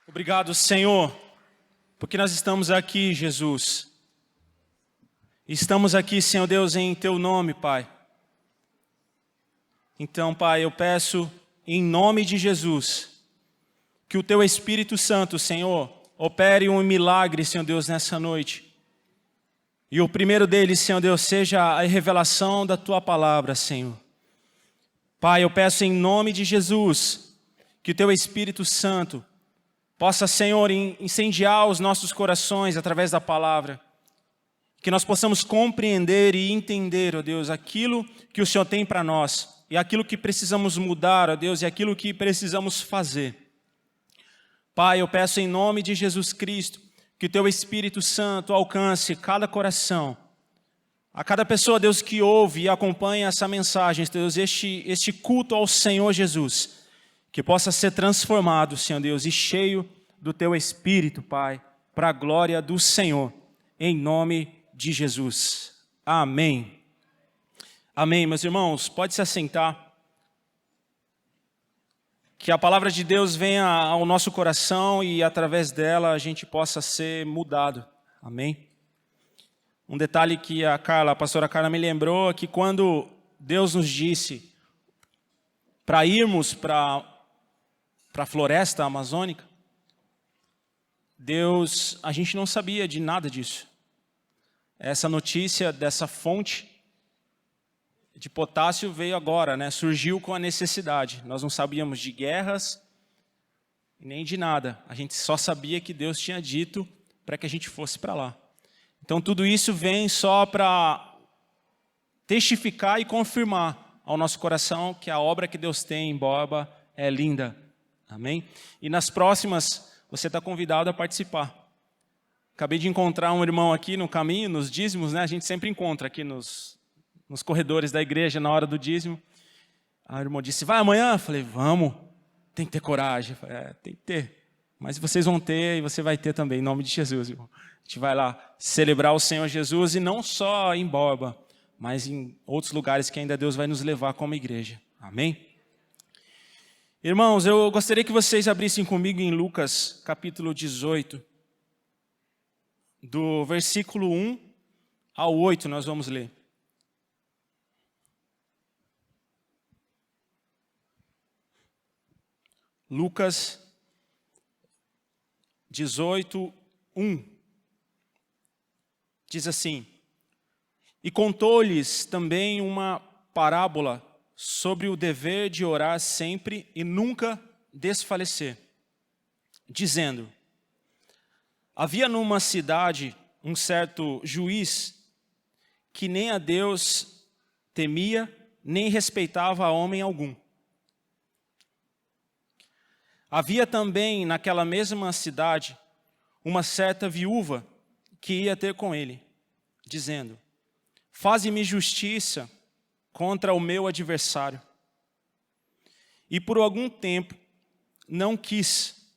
Obrigado, Senhor, porque nós estamos aqui, Jesus. Estamos aqui, Senhor Deus, em Teu nome, Pai. Então, Pai, eu peço em nome de Jesus que o Teu Espírito Santo, Senhor, opere um milagre, Senhor Deus, nessa noite. E o primeiro deles, Senhor Deus, seja a revelação da Tua palavra, Senhor. Pai, eu peço em nome de Jesus que o Teu Espírito Santo possa, Senhor, incendiar os nossos corações através da palavra. Que nós possamos compreender e entender, ó Deus, aquilo que o Senhor tem para nós. E aquilo que precisamos mudar, ó Deus, e aquilo que precisamos fazer. Pai, eu peço em nome de Jesus Cristo, que o Teu Espírito Santo alcance cada coração. A cada pessoa, Deus, que ouve e acompanha essa mensagem, Deus, este culto ao Senhor Jesus. Que possa ser transformado, Senhor Deus, e cheio do Teu Espírito, Pai, para a glória do Senhor, em nome de Jesus. Amém. Amém, meus irmãos, pode se assentar. Que a palavra de Deus venha ao nosso coração e através dela a gente possa ser mudado. Amém. Um detalhe que a pastora Carla me lembrou é que quando Deus nos disse para irmos para a floresta amazônica, a gente não sabia de nada disso. Essa notícia dessa fonte de potássio veio agora, né? Surgiu com a necessidade. Nós não sabíamos de guerras, nem de nada. A gente só sabia que Deus tinha dito para que a gente fosse para lá. Então tudo isso vem só para testificar e confirmar ao nosso coração que a obra que Deus tem em Borba é linda. Amém? E nas próximas, você está convidado a participar. Acabei de encontrar um irmão aqui no caminho, nos dízimos, né? A gente sempre encontra aqui nos corredores da igreja na hora do dízimo. A irmã disse, vai amanhã? Eu falei, vamos, tem que ter coragem. Eu falei, tem que ter. Mas vocês vão ter e você vai ter também, em nome de Jesus, irmão. A gente vai lá celebrar o Senhor Jesus e não só em Borba, mas em outros lugares que ainda Deus vai nos levar como igreja. Amém? Irmãos, eu gostaria que vocês abrissem comigo em Lucas, capítulo 18, do versículo 1 ao 8, nós vamos ler. Lucas 18, 1. Diz assim, e contou-lhes também uma parábola sobre o dever de orar sempre e nunca desfalecer, dizendo, havia numa cidade um certo juiz que nem a Deus temia, nem respeitava a homem algum. Havia também naquela mesma cidade uma certa viúva que ia ter com ele, dizendo, faze-me justiça contra o meu adversário. E por algum tempo não quis,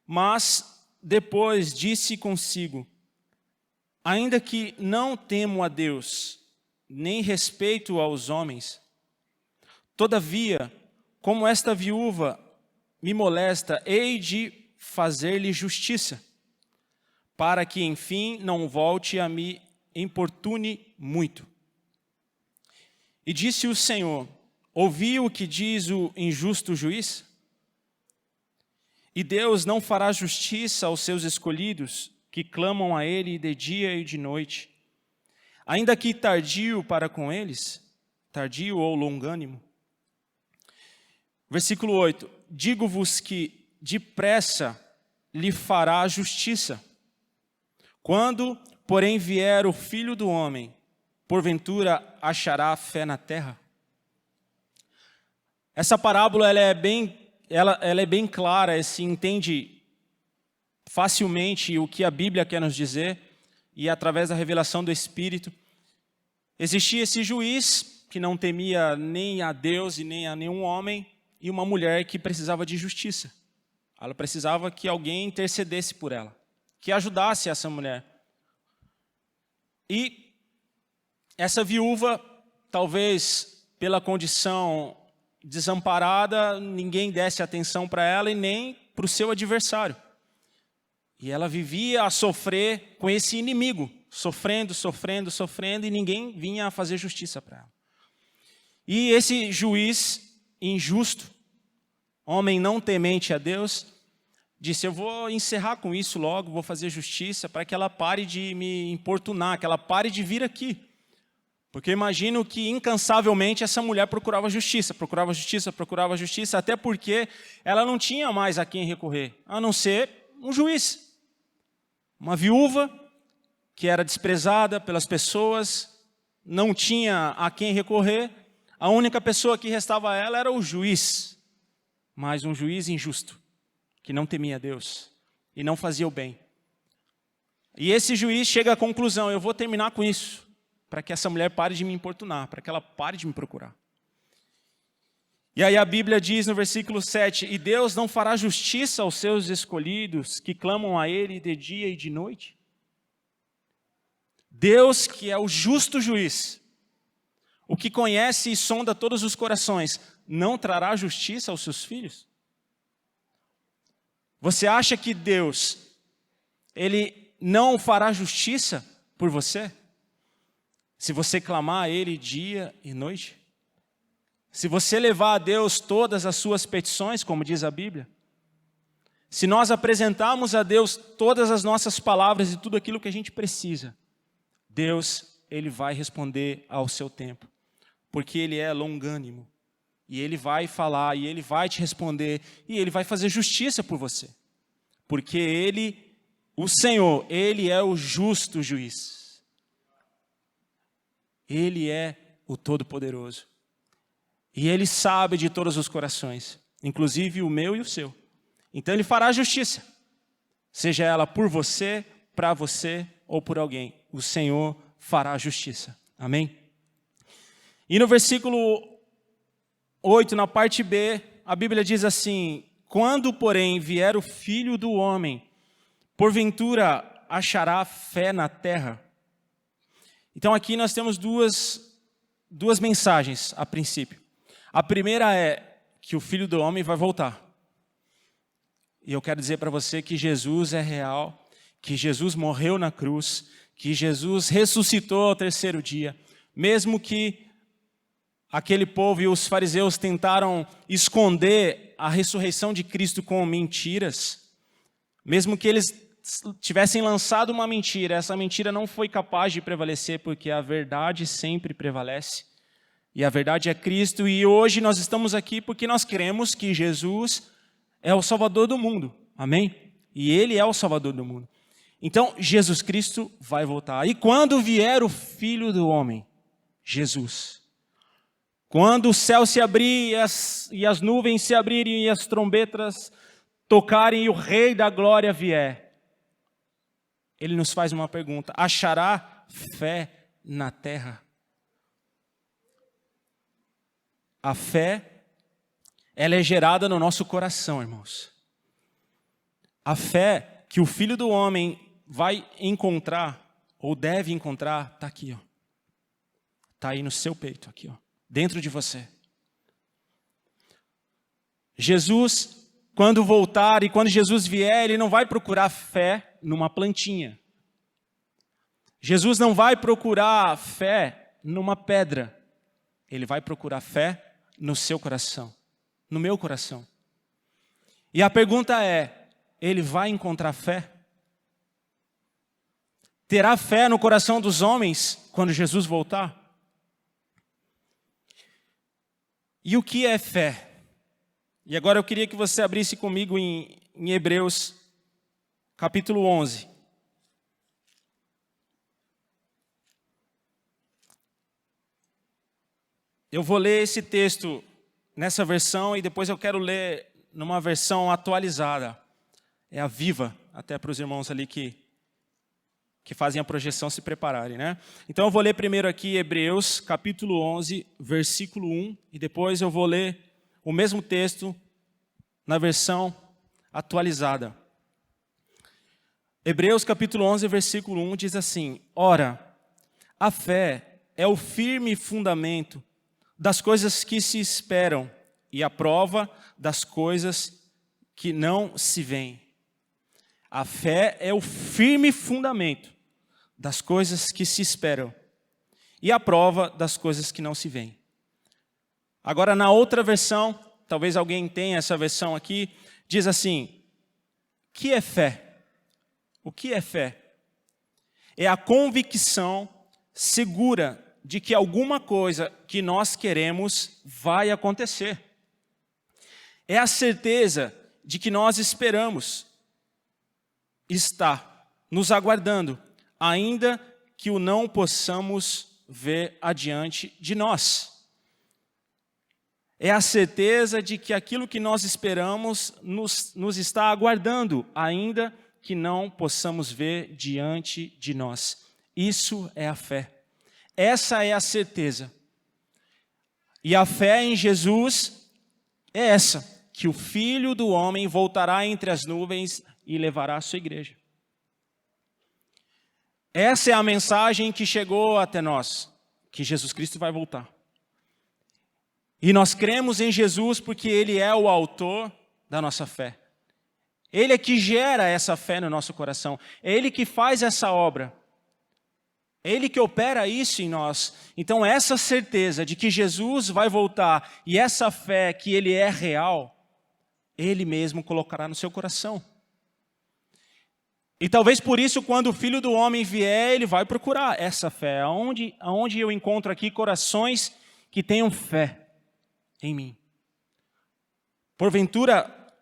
mas depois disse consigo, ainda que não temo a Deus, nem respeito aos homens, todavia, como esta viúva me molesta, hei de fazer-lhe justiça, para que, enfim, não volte a me importune muito. E disse o Senhor, ouvi o que diz o injusto juiz? E Deus não fará justiça aos seus escolhidos, que clamam a Ele de dia e de noite, ainda que tardio para com eles, tardio ou longânimo. Versículo 8, digo-vos que depressa lhe fará justiça. Quando, porém, vier o Filho do Homem, porventura achará fé na terra? Essa parábola ela é bem clara, se entende facilmente o que a Bíblia quer nos dizer, e através da revelação do Espírito. Existia esse juiz que não temia nem a Deus e nem a nenhum homem, e uma mulher que precisava de justiça. Ela precisava que alguém intercedesse por ela, que ajudasse essa mulher. E essa viúva, talvez pela condição desamparada, ninguém desse atenção para ela e nem para o seu adversário. E ela vivia a sofrer com esse inimigo, sofrendo, e ninguém vinha a fazer justiça para ela. E esse juiz injusto, homem não temente a Deus, disse: eu vou encerrar com isso logo, vou fazer justiça para que ela pare de me importunar, que ela pare de vir aqui. Porque eu imagino que incansavelmente essa mulher procurava justiça, até porque ela não tinha mais a quem recorrer, a não ser um juiz. Uma viúva que era desprezada pelas pessoas, não tinha a quem recorrer, a única pessoa que restava a ela era o juiz, mas um juiz injusto, que não temia Deus e não fazia o bem. E esse juiz chega à conclusão: eu vou terminar com isso, para que essa mulher pare de me importunar, para que ela pare de me procurar. E aí a Bíblia diz no versículo 7, e Deus não fará justiça aos seus escolhidos, que clamam a Ele de dia e de noite? Deus, que é o justo juiz, o que conhece e sonda todos os corações, não trará justiça aos seus filhos? Você acha que Deus, Ele não fará justiça por você? Se você clamar a Ele dia e noite? Se você levar a Deus todas as suas petições, como diz a Bíblia? Se nós apresentarmos a Deus todas as nossas palavras e tudo aquilo que a gente precisa, Deus, Ele vai responder ao seu tempo. Porque Ele é longânimo. E Ele vai falar, e Ele vai te responder, e Ele vai fazer justiça por você. Porque Ele, o Senhor, Ele é o justo juiz. Ele é o Todo-Poderoso. E Ele sabe de todos os corações, inclusive o meu e o seu. Então Ele fará justiça, seja ela por você, para você ou por alguém. O Senhor fará justiça. Amém? E no versículo 8, na parte B, a Bíblia diz assim: quando, porém, vier o Filho do Homem, porventura achará fé na terra? Então aqui nós temos duas mensagens a princípio. A primeira é que o Filho do Homem vai voltar. E eu quero dizer para você que Jesus é real, que Jesus morreu na cruz, que Jesus ressuscitou ao terceiro dia. Mesmo que aquele povo e os fariseus tentaram esconder a ressurreição de Cristo com mentiras, mesmo que eles tivessem lançado uma mentira, essa mentira não foi capaz de prevalecer, porque a verdade sempre prevalece. E a verdade é Cristo, e hoje nós estamos aqui porque nós cremos que Jesus é o Salvador do mundo. Amém? E Ele é o Salvador do mundo. Então, Jesus Cristo vai voltar. E quando vier o Filho do Homem, Jesus, quando o céu se abrir e as nuvens se abrirem e as trombetas tocarem e o Rei da Glória vier, Ele nos faz uma pergunta: achará fé na terra? A fé, ela é gerada no nosso coração, irmãos. A fé que o Filho do Homem vai encontrar, ou deve encontrar, está aqui, ó. Está aí no seu peito, aqui, ó, dentro de você. Jesus, quando voltar e quando Jesus vier, Ele não vai procurar fé numa plantinha. Jesus não vai procurar fé numa pedra. Ele vai procurar fé no seu coração, no meu coração. E a pergunta é: Ele vai encontrar fé? Terá fé no coração dos homens quando Jesus voltar? E o que é fé? E agora eu queria que você abrisse comigo em Hebreus, capítulo 11. Eu vou ler esse texto nessa versão e depois eu quero ler numa versão atualizada. É a Viva, até para os irmãos ali que fazem a projeção se prepararem, né? Então eu vou ler primeiro aqui Hebreus, capítulo 11, versículo 1, e depois eu vou ler o mesmo texto na versão atualizada. Hebreus, capítulo 11, versículo 1 diz assim: ora, a fé é o firme fundamento das coisas que se esperam e a prova das coisas que não se veem. A fé é o firme fundamento das coisas que se esperam e a prova das coisas que não se veem. Agora, na outra versão, talvez alguém tenha essa versão aqui, diz assim: o que é fé? O que é fé? É a convicção segura de que alguma coisa que nós queremos vai acontecer. É a certeza de que nós esperamos está nos aguardando, ainda que o não possamos ver adiante de nós. É a certeza de que aquilo que nós esperamos nos está aguardando, ainda que não possamos ver diante de nós. Isso é a fé. Essa é a certeza. E a fé em Jesus é essa, que o Filho do Homem voltará entre as nuvens e levará a sua igreja. Essa é a mensagem que chegou até nós, que Jesus Cristo vai voltar. E nós cremos em Jesus porque Ele é o autor da nossa fé. Ele é que gera essa fé no nosso coração. É Ele que faz essa obra. É Ele que opera isso em nós. Então essa certeza de que Jesus vai voltar e essa fé que Ele é real, Ele mesmo colocará no seu coração. E talvez por isso, quando o Filho do Homem vier, Ele vai procurar essa fé. Aonde eu encontro aqui corações que tenham fé em mim? Porventura,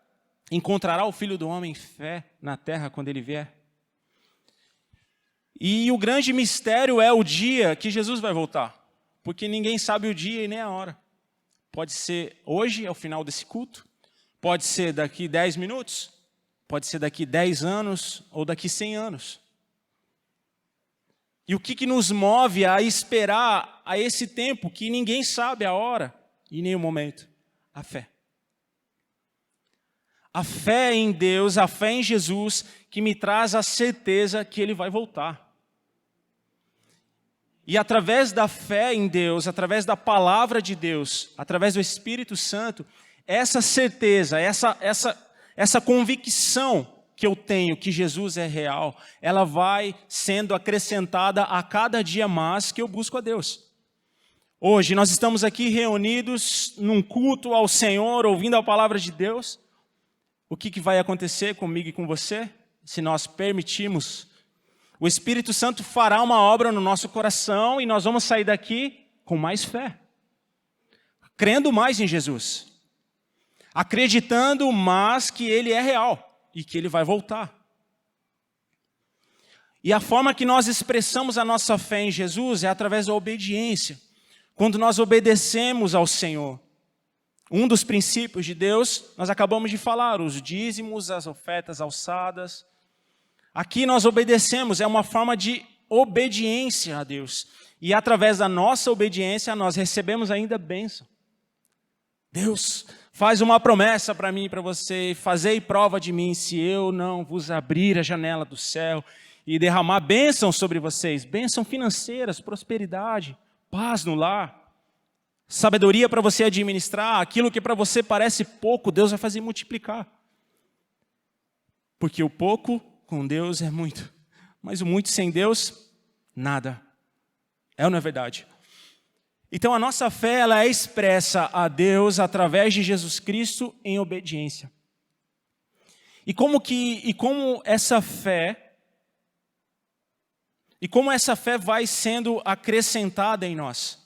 encontrará o Filho do Homem fé na terra quando Ele vier? E o grande mistério é o dia que Jesus vai voltar. Porque ninguém sabe o dia e nem a hora. Pode ser hoje, ao final desse culto. Pode ser daqui 10 minutos. Pode ser daqui 10 anos ou daqui 100 anos. E o que nos move a esperar a esse tempo que ninguém sabe a hora e nem o momento? A fé. A fé em Deus, a fé em Jesus, que me traz a certeza que Ele vai voltar. E através da fé em Deus, através da palavra de Deus, através do Espírito Santo, essa certeza, essa convicção que eu tenho que Jesus é real, ela vai sendo acrescentada a cada dia mais que eu busco a Deus. Hoje nós estamos aqui reunidos num culto ao Senhor, ouvindo a palavra de Deus. O que vai acontecer comigo e com você? Se nós permitirmos, o Espírito Santo fará uma obra no nosso coração e nós vamos sair daqui com mais fé, crendo mais em Jesus, acreditando mais que Ele é real e que Ele vai voltar. E a forma que nós expressamos a nossa fé em Jesus é através da obediência. Quando nós obedecemos ao Senhor. Um dos princípios de Deus, nós acabamos de falar, os dízimos, as ofertas alçadas. Aqui nós obedecemos, é uma forma de obediência a Deus. E através da nossa obediência, nós recebemos ainda bênção. Deus faz uma promessa para mim e para você: fazei prova de mim se eu não vos abrir a janela do céu e derramar bênção sobre vocês. Bênção financeiras, prosperidade, paz no lar. Sabedoria para você administrar aquilo que para você parece pouco, Deus vai fazer multiplicar. Porque o pouco com Deus é muito, mas o muito sem Deus, nada. É ou não é verdade? Então a nossa fé, ela é expressa a Deus através de Jesus Cristo em obediência. E como essa fé vai sendo acrescentada em nós?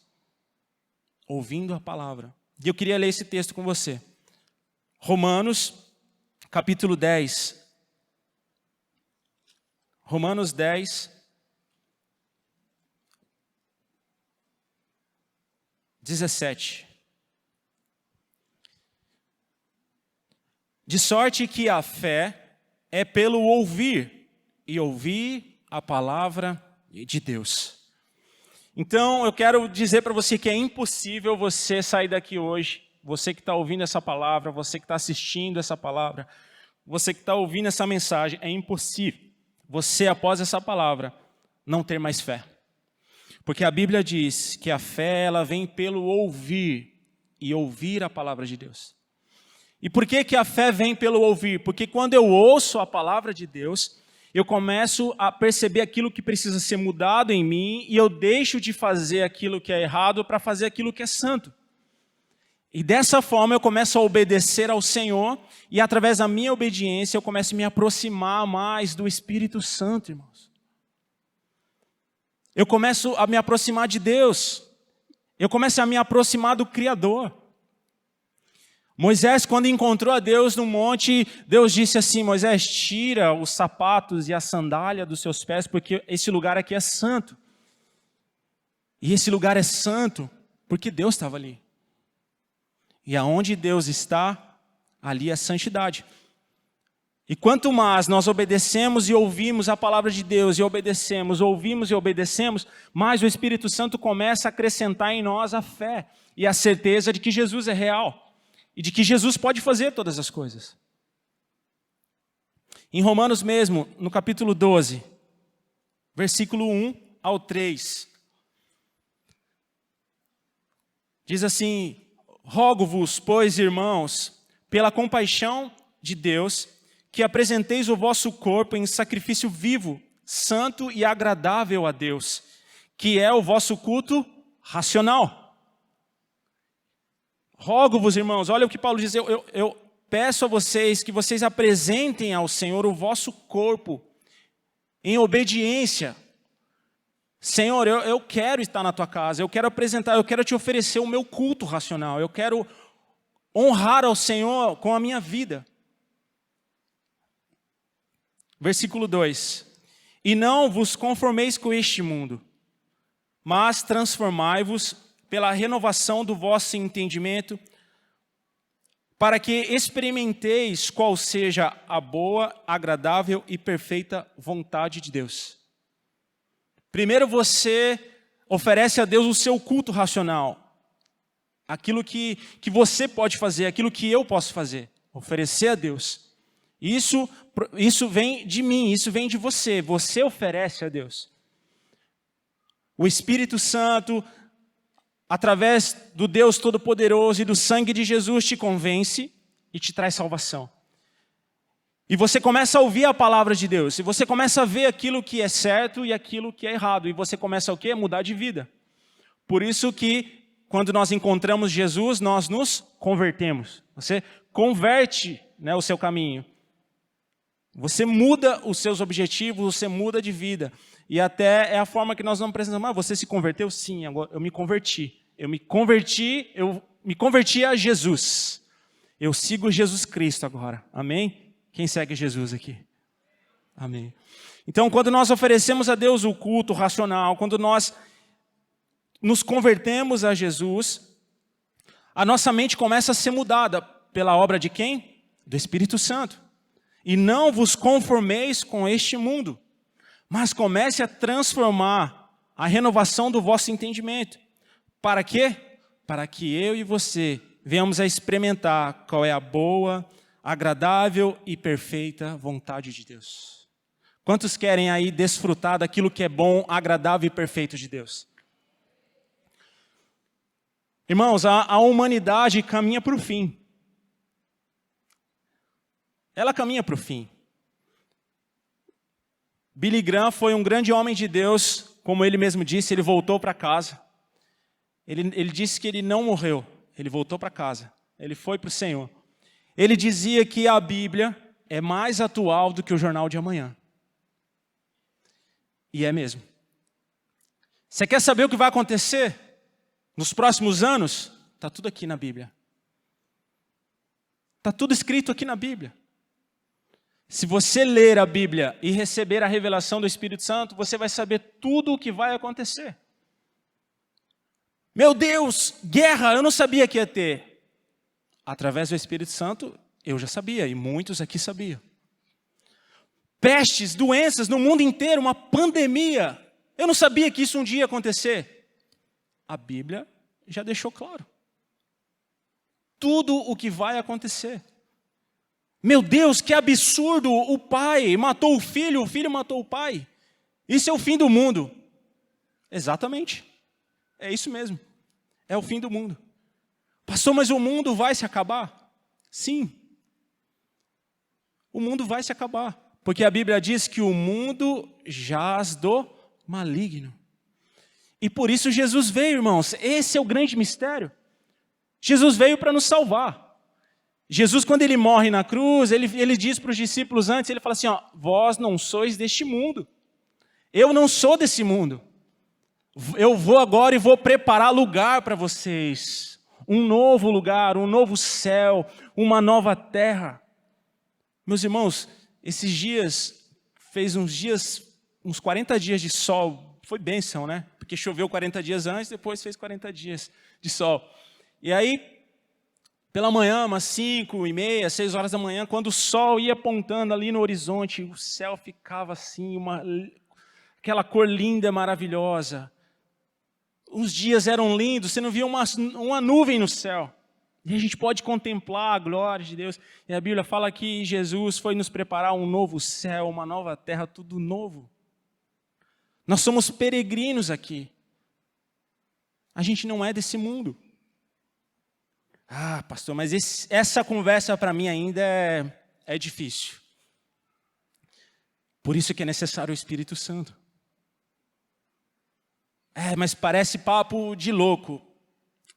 Ouvindo a palavra. E eu queria ler esse texto com você. Romanos, capítulo 10. Romanos 10, 17. De sorte que a fé é pelo ouvir, e ouvir a palavra de Deus. Então, eu quero dizer para você que é impossível você sair daqui hoje, você que está ouvindo essa palavra, você que está assistindo essa palavra, você que está ouvindo essa mensagem, é impossível você, após essa palavra, não ter mais fé. Porque a Bíblia diz que a fé, ela vem pelo ouvir, e ouvir a palavra de Deus. E por que a fé vem pelo ouvir? Porque quando eu ouço a palavra de Deus, eu começo a perceber aquilo que precisa ser mudado em mim e eu deixo de fazer aquilo que é errado para fazer aquilo que é santo. E dessa forma eu começo a obedecer ao Senhor e através da minha obediência eu começo a me aproximar mais do Espírito Santo, irmãos. Eu começo a me aproximar de Deus. Eu começo a me aproximar do Criador. Moisés, quando encontrou a Deus no monte, Deus disse assim: Moisés, tira os sapatos e a sandália dos seus pés, porque esse lugar aqui é santo. E esse lugar é santo porque Deus estava ali. E aonde Deus está, ali é santidade. E quanto mais nós obedecemos e ouvimos a palavra de Deus, e obedecemos, ouvimos e obedecemos, mais o Espírito Santo começa a acrescentar em nós a fé e a certeza de que Jesus é real e de que Jesus pode fazer todas as coisas. Em Romanos mesmo, no capítulo 12, versículo 1 ao 3, diz assim: rogo-vos, pois, irmãos, pela compaixão de Deus, que apresenteis o vosso corpo em sacrifício vivo, santo e agradável a Deus, que é o vosso culto racional. Rogo-vos, irmãos, olha o que Paulo diz, eu peço a vocês que vocês apresentem ao Senhor o vosso corpo em obediência. Senhor, eu quero estar na tua casa, eu quero apresentar, eu quero te oferecer o meu culto racional, eu quero honrar ao Senhor com a minha vida. Versículo 2: e não vos conformeis com este mundo, mas transformai-vos pela renovação do vosso entendimento, para que experimenteis qual seja a boa, agradável e perfeita vontade de Deus. Primeiro você oferece a Deus o seu culto racional, aquilo que você pode fazer, aquilo que eu posso fazer, oferecer a Deus. Isso vem de mim, isso vem de você. Você oferece a Deus. O Espírito Santo, através do Deus Todo-Poderoso e do sangue de Jesus, te convence e te traz salvação. E você começa a ouvir a palavra de Deus. E você começa a ver aquilo que é certo e aquilo que é errado. E você começa o quê? Mudar de vida. Por isso que, quando nós encontramos Jesus, nós nos convertemos. Você converte, o seu caminho. Você muda os seus objetivos, você muda de vida. E até é a forma que nós não precisamos. Você se converteu? Sim, agora eu me converti. Eu me converti a Jesus. Eu sigo Jesus Cristo agora. Amém? Quem segue Jesus aqui? Amém. Então, quando nós oferecemos a Deus o culto racional, quando nós nos convertemos a Jesus, a nossa mente começa a ser mudada pela obra de quem? Do Espírito Santo. E não vos conformeis com este mundo, mas comece a transformar a renovação do vosso entendimento. Para quê? Para que eu e você venhamos a experimentar qual é a boa, agradável e perfeita vontade de Deus. Quantos querem aí desfrutar daquilo que é bom, agradável e perfeito de Deus? Irmãos, a humanidade caminha para o fim. Ela caminha para o fim. Billy Graham foi um grande homem de Deus, como ele mesmo disse, ele voltou para casa. Ele disse que ele não morreu, ele voltou para casa, ele foi para o Senhor. Ele dizia que a Bíblia é mais atual do que o jornal de amanhã. E é mesmo. Você quer saber o que vai acontecer nos próximos anos? Está tudo aqui na Bíblia. Está tudo escrito aqui na Bíblia. Se você ler a Bíblia e receber a revelação do Espírito Santo, você vai saber tudo o que vai acontecer. Meu Deus, guerra, eu não sabia que ia ter. Através do Espírito Santo, eu já sabia, e muitos aqui sabiam. Pestes, doenças no mundo inteiro, uma pandemia. Eu não sabia que isso um dia ia acontecer. A Bíblia já deixou claro. Tudo o que vai acontecer. Meu Deus, que absurdo, o pai matou o filho matou o pai. Isso é o fim do mundo. Exatamente, é isso mesmo, é o fim do mundo. Pastor, mas o mundo vai se acabar? Sim. O mundo vai se acabar. Porque a Bíblia diz que o mundo jaz do maligno. E por isso Jesus veio, irmãos. Esse é o grande mistério. Jesus veio para nos salvar. Jesus, quando ele morre na cruz, ele diz para os discípulos antes, ele fala assim, ó, vós não sois deste mundo. Eu não sou desse mundo. Eu vou agora e vou preparar lugar para vocês. Um novo lugar, um novo céu, uma nova terra. Meus irmãos, esses dias, fez uns 40 dias de sol. Foi bênção, né? Porque choveu 40 dias antes, depois fez 40 dias de sol. E aí, pela manhã, umas 5:30, 6 horas da manhã, quando o sol ia apontando ali no horizonte, o céu ficava assim, aquela cor linda, maravilhosa. Os dias eram lindos, você não via uma nuvem no céu. E a gente pode contemplar a glória de Deus. E a Bíblia fala que Jesus foi nos preparar um novo céu, uma nova terra, tudo novo. Nós somos peregrinos aqui. A gente não é desse mundo. Ah, pastor, mas essa conversa para mim ainda é difícil. Por isso que é necessário o Espírito Santo. Mas parece papo de louco.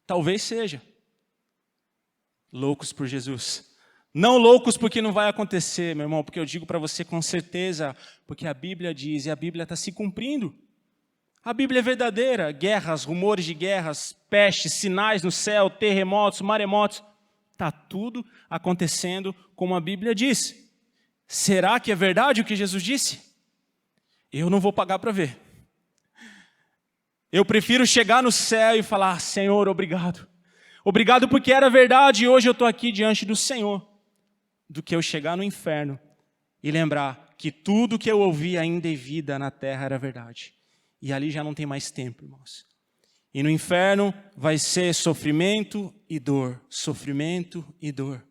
Talvez seja. Loucos por Jesus. Não loucos porque não vai acontecer, meu irmão, porque eu digo para você com certeza, porque a Bíblia diz, e a Bíblia está se cumprindo. A Bíblia é verdadeira, guerras, rumores de guerras, pestes, sinais no céu, terremotos, maremotos, está tudo acontecendo como a Bíblia diz. Será que é verdade o que Jesus disse? Eu não vou pagar para ver. Eu prefiro chegar no céu e falar, Senhor, obrigado. Obrigado porque era verdade e hoje eu estou aqui diante do Senhor, do que eu chegar no inferno e lembrar que tudo que eu ouvi ainda em vida na terra era verdade. E ali já não tem mais tempo, irmãos. E no inferno vai ser sofrimento e dor, sofrimento e dor.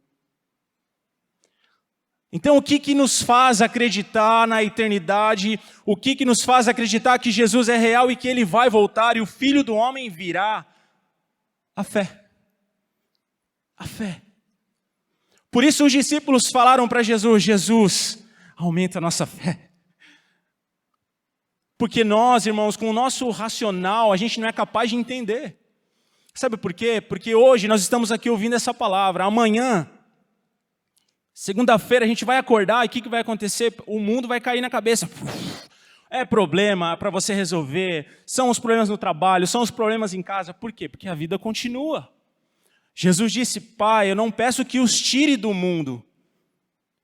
Então o que nos faz acreditar na eternidade? O que nos faz acreditar que Jesus é real e que Ele vai voltar e o Filho do Homem virá? A fé. A fé. Por isso os discípulos falaram para Jesus, Jesus, aumenta a nossa fé. Porque nós, irmãos, com o nosso racional, a gente não é capaz de entender. Sabe por quê? Porque hoje nós estamos aqui ouvindo essa palavra. Amanhã, segunda-feira, a gente vai acordar e o que vai acontecer? O mundo vai cair na cabeça. É problema para você resolver. São os problemas no trabalho, são os problemas em casa. Por quê? Porque a vida continua. Jesus disse, Pai, eu não peço que os tire do mundo,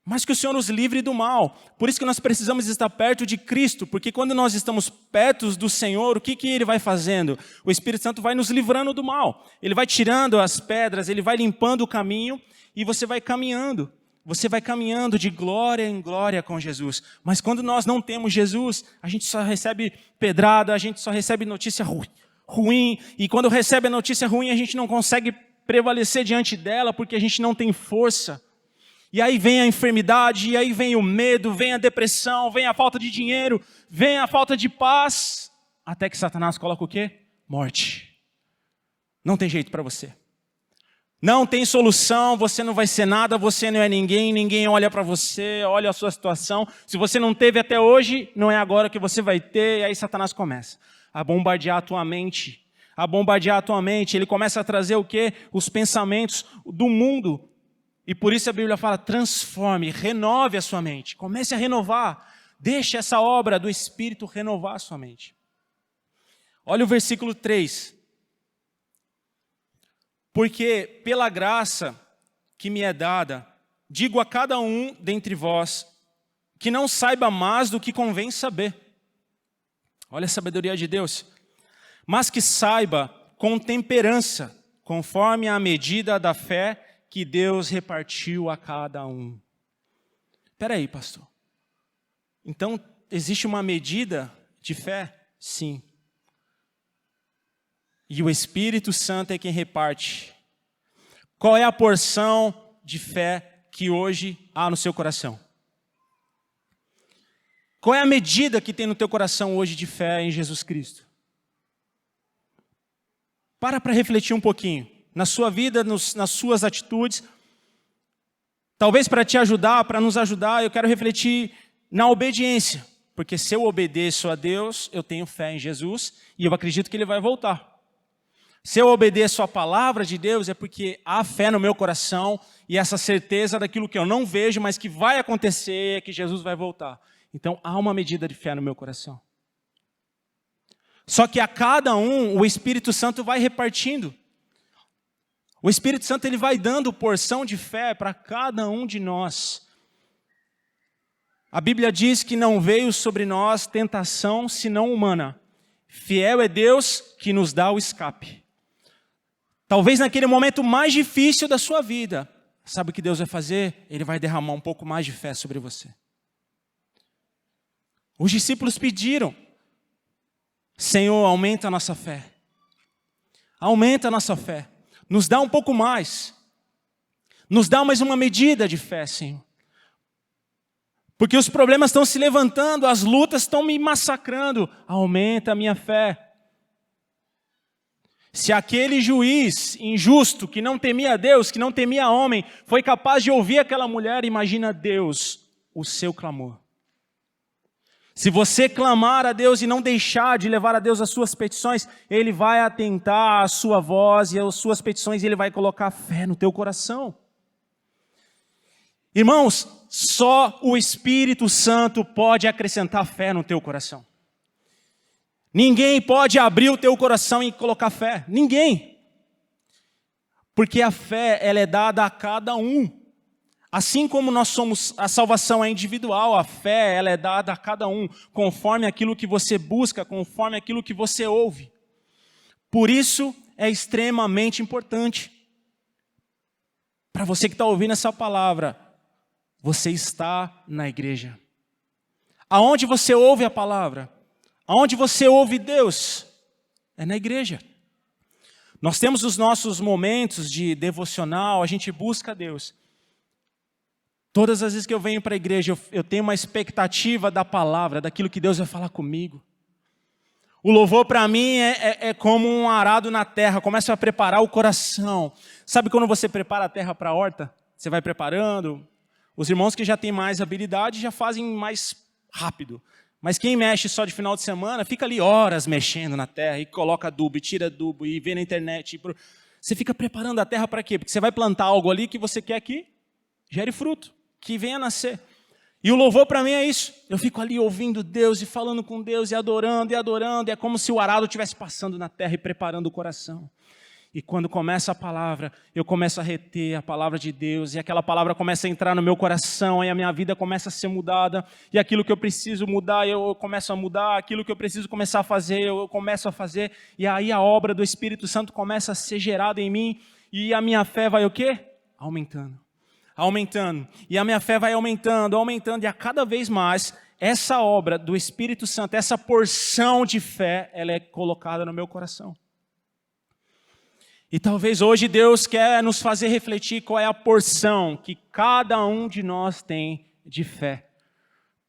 mas que o Senhor nos livre do mal. Por isso que nós precisamos estar perto de Cristo, porque quando nós estamos perto do Senhor, o que Ele vai fazendo? O Espírito Santo vai nos livrando do mal. Ele vai tirando as pedras, Ele vai limpando o caminho e você vai caminhando. Você vai caminhando de glória em glória com Jesus. Mas quando nós não temos Jesus, a gente só recebe pedrada, a gente só recebe notícia ruim. E quando recebe a notícia ruim, a gente não consegue prevalecer diante dela porque a gente não tem força. E aí vem a enfermidade, e aí vem o medo, vem a depressão, vem a falta de dinheiro, vem a falta de paz, até que Satanás coloca o quê? Morte. Não tem jeito para você. Não tem solução, você não vai ser nada, você não é ninguém, ninguém olha para você, olha a sua situação. Se você não teve até hoje, não é agora que você vai ter, e aí Satanás começa a bombardear a tua mente. A bombardear a tua mente, ele começa a trazer o quê? Os pensamentos do mundo. E por isso a Bíblia fala, transforme, renove a sua mente. Comece a renovar. Deixe essa obra do Espírito renovar a sua mente. Olha o versículo 3. Porque pela graça que me é dada, digo a cada um dentre vós, que não saiba mais do que convém saber. Olha a sabedoria de Deus. Mas que saiba com temperança, conforme a medida da fé que Deus repartiu a cada um. Espera aí, pastor. Então, existe uma medida de fé? Sim. E o Espírito Santo é quem reparte. Qual é a porção de fé que hoje há no seu coração? Qual é a medida que tem no teu coração hoje de fé em Jesus Cristo? Para refletir um pouquinho. Na sua vida, nas suas atitudes. Talvez para te ajudar, para nos ajudar, eu quero refletir na obediência. Porque se eu obedeço a Deus, eu tenho fé em Jesus e eu acredito que Ele vai voltar. Se eu obedeço a palavra de Deus, é porque há fé no meu coração e essa certeza daquilo que eu não vejo, mas que vai acontecer, é que Jesus vai voltar. Então há uma medida de fé no meu coração. Só que a cada um, o Espírito Santo vai repartindo. O Espírito Santo ele vai dando porção de fé para cada um de nós. A Bíblia diz que não veio sobre nós tentação senão humana. Fiel é Deus que nos dá o escape. Talvez naquele momento mais difícil da sua vida, sabe o que Deus vai fazer? Ele vai derramar um pouco mais de fé sobre você. Os discípulos pediram, Senhor, aumenta a nossa fé. Aumenta a nossa fé. Nos dá um pouco mais. Nos dá mais uma medida de fé, Senhor. Porque os problemas estão se levantando, as lutas estão me massacrando. Aumenta a minha fé. Se aquele juiz injusto, que não temia Deus, que não temia homem, foi capaz de ouvir aquela mulher, imagina Deus, o seu clamor. Se você clamar a Deus e não deixar de levar a Deus as suas petições, Ele vai atentar à sua voz e às suas petições, e Ele vai colocar fé no teu coração. Irmãos, só o Espírito Santo pode acrescentar fé no teu coração. Ninguém pode abrir o teu coração e colocar fé. Ninguém. Porque a fé, ela é dada a cada um. Assim como nós somos, a salvação é individual, a fé, ela é dada a cada um, conforme aquilo que você busca, conforme aquilo que você ouve. Por isso, é extremamente importante. Para você que está ouvindo essa palavra, você está na igreja. Aonde você ouve a palavra? Aonde você ouve Deus? É na igreja. Nós temos os nossos momentos de devocional, a gente busca Deus. Todas as vezes que eu venho para a igreja, eu tenho uma expectativa da palavra, daquilo que Deus vai falar comigo. O louvor para mim é como um arado na terra, começa a preparar o coração. Sabe quando você prepara a terra para a horta? Você vai preparando. Os irmãos que já têm mais habilidade já fazem mais rápido. Mas quem mexe só de final de semana, fica ali horas mexendo na terra, e coloca adubo, e tira adubo, e vê na internet. Você fica preparando a terra para quê? Porque você vai plantar algo ali que você quer que gere fruto, que venha a nascer. E o louvor para mim é isso. Eu fico ali ouvindo Deus e falando com Deus e adorando, e adorando. É como se o arado estivesse passando na terra e preparando o coração. E quando começa a palavra, eu começo a reter a palavra de Deus, e aquela palavra começa a entrar no meu coração, e a minha vida começa a ser mudada, e aquilo que eu preciso mudar, eu começo a mudar, aquilo que eu preciso começar a fazer, eu começo a fazer, e aí a obra do Espírito Santo começa a ser gerada em mim, e a minha fé vai o quê? Aumentando. Aumentando. E a minha fé vai aumentando, aumentando, e a cada vez mais, essa obra do Espírito Santo, essa porção de fé, ela é colocada no meu coração. E talvez hoje Deus quer nos fazer refletir qual é a porção que cada um de nós tem de fé.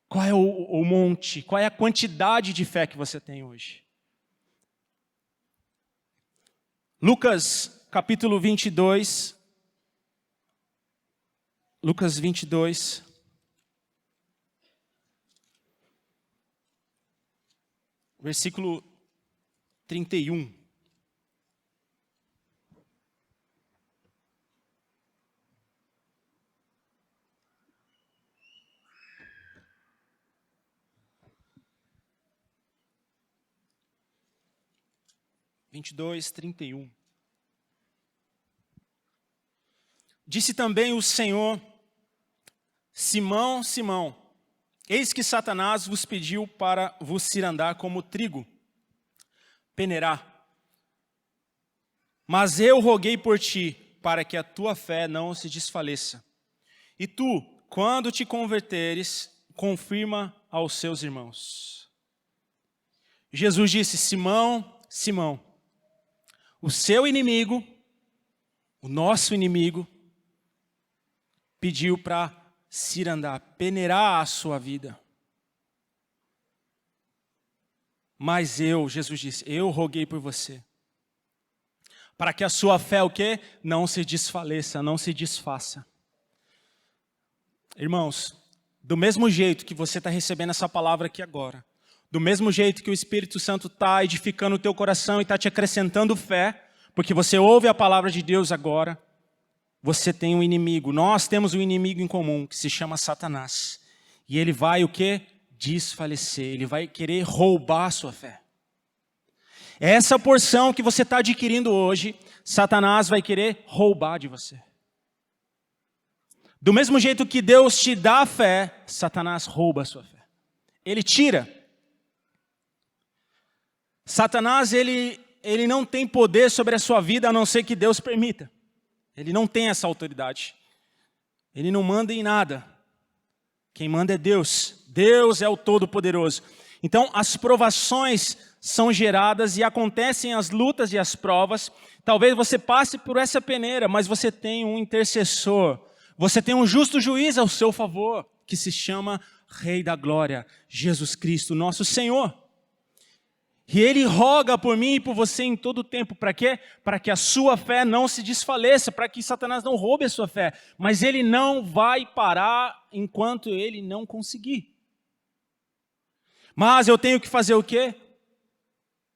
Qual é o monte, qual é a quantidade de fé que você tem hoje. Lucas capítulo 22. Lucas 22. Versículo 31. (22, 31). Disse também o Senhor: Simão, Simão, eis que Satanás vos pediu para vos cirandar como trigo. Peneirá. Mas eu roguei por ti, para que a tua fé não se desfaleça. E tu, quando te converteres, confirma aos seus irmãos. Jesus disse: Simão, Simão, o seu inimigo, o nosso inimigo, pediu para cirandar, peneirar a sua vida. Mas eu, Jesus disse, eu roguei por você, para que a sua fé o quê? Não se desfaleça, não se desfaça. Irmãos, do mesmo jeito que você está recebendo essa palavra aqui agora, do mesmo jeito que o Espírito Santo está edificando o teu coração e está te acrescentando fé, porque você ouve a palavra de Deus agora, você tem um inimigo. Nós temos um inimigo em comum, que se chama Satanás. E ele vai o quê? Desfalecer. Ele vai querer roubar a sua fé. Essa porção que você está adquirindo hoje, Satanás vai querer roubar de você. Do mesmo jeito que Deus te dá a fé, Satanás rouba a sua fé. Ele tira. Satanás, ele não tem poder sobre a sua vida, a não ser que Deus permita. Ele não tem essa autoridade. Ele não manda em nada. Quem manda é Deus. Deus é o Todo-Poderoso. Então, as provações são geradas e acontecem as lutas e as provas. Talvez você passe por essa peneira, mas você tem um intercessor. Você tem um justo juiz ao seu favor, que se chama Rei da Glória, Jesus Cristo, nosso Senhor. E Ele roga por mim e por você em todo o tempo. Para quê? Para que a sua fé não se desfaleça, para que Satanás não roube a sua fé. Mas Ele não vai parar enquanto Ele não conseguir. Mas eu tenho que fazer o quê?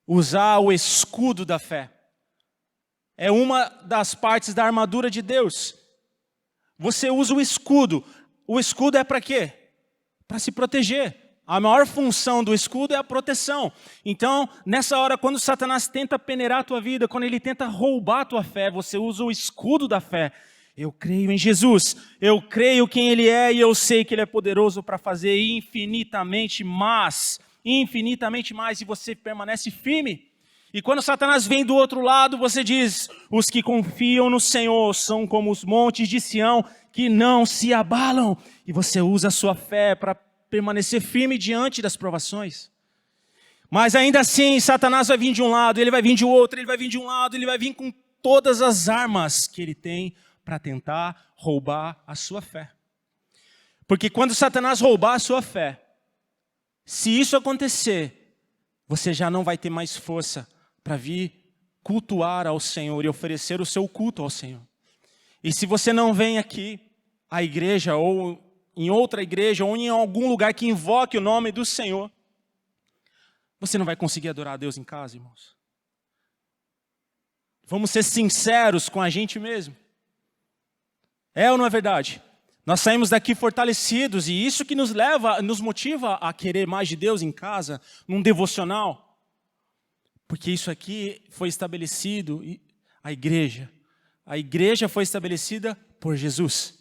Usar o escudo da fé. É uma das partes da armadura de Deus. Você usa o escudo. O escudo é para quê? Para se proteger. A maior função do escudo é a proteção. Então, nessa hora, quando Satanás tenta peneirar a tua vida, quando ele tenta roubar a tua fé, você usa o escudo da fé. Eu creio em Jesus, eu creio quem Ele é e eu sei que Ele é poderoso para fazer infinitamente mais, e você permanece firme. E quando Satanás vem do outro lado, você diz, os que confiam no Senhor são como os montes de Sião, que não se abalam. E você usa a sua fé para permanecer firme diante das provações. Mas ainda assim, Satanás vai vir de um lado, ele vai vir de outro, ele vai vir de um lado, ele vai vir com todas as armas que ele tem para tentar roubar a sua fé. Porque quando Satanás roubar a sua fé, se isso acontecer, você já não vai ter mais força para vir cultuar ao Senhor e oferecer o seu culto ao Senhor. E se você não vem aqui à igreja ou em outra igreja ou em algum lugar que invoque o nome do Senhor, você não vai conseguir adorar a Deus em casa, irmãos. Vamos ser sinceros com a gente mesmo. É ou não é verdade? Nós saímos daqui fortalecidos e isso que nos motiva a querer mais de Deus em casa, num devocional. Porque isso aqui foi estabelecido, a igreja foi estabelecida por Jesus.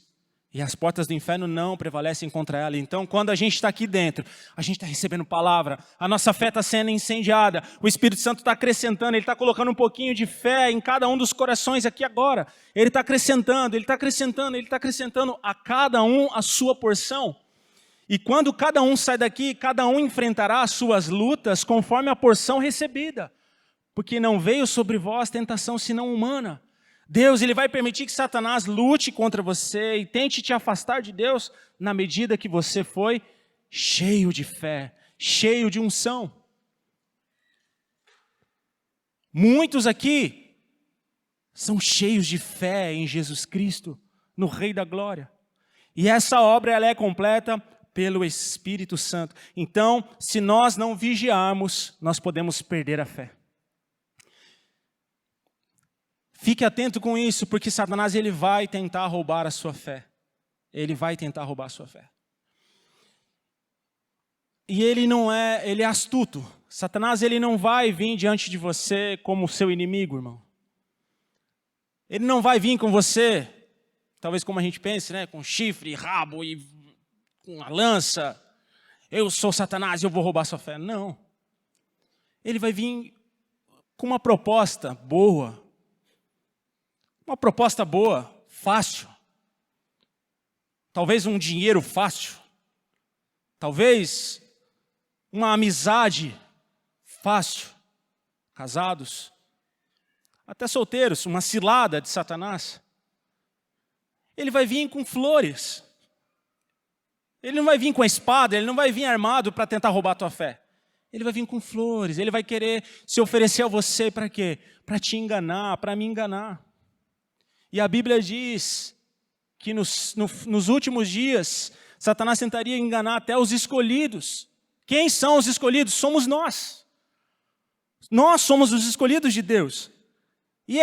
E as portas do inferno não prevalecem contra ela. Então, quando a gente está aqui dentro, a gente está recebendo palavra, a nossa fé está sendo incendiada, o Espírito Santo está acrescentando, Ele está colocando um pouquinho de fé em cada um dos corações aqui agora. Ele está acrescentando, Ele está acrescentando, Ele está acrescentando a cada um a sua porção. E quando cada um sai daqui, cada um enfrentará as suas lutas conforme a porção recebida. Porque não veio sobre vós tentação senão humana. Deus, Ele vai permitir que Satanás lute contra você e tente te afastar de Deus na medida que você foi cheio de fé, cheio de unção. Muitos aqui são cheios de fé em Jesus Cristo, no Rei da Glória. E essa obra ela é completa pelo Espírito Santo. Então, se nós não vigiarmos, nós podemos perder a fé. Fique atento com isso, porque Satanás ele vai tentar roubar a sua fé. Ele vai tentar roubar a sua fé. E ele é astuto. Satanás ele não vai vir diante de você como seu inimigo, irmão. Ele não vai vir com você, talvez como a gente pense, né, com chifre, rabo e com uma lança. Eu sou Satanás e eu vou roubar sua fé. Não. Ele vai vir com uma proposta boa. Uma proposta boa, fácil. Talvez um dinheiro fácil. Talvez uma amizade fácil. Casados. Até solteiros, uma cilada de Satanás. Ele vai vir com flores. Ele não vai vir com a espada, ele não vai vir armado para tentar roubar a tua fé. Ele vai vir com flores, ele vai querer se oferecer a você para quê? Para te enganar, para me enganar. E a Bíblia diz que nos últimos dias, Satanás tentaria enganar até os escolhidos. Quem são os escolhidos? Somos nós. Nós somos os escolhidos de Deus. E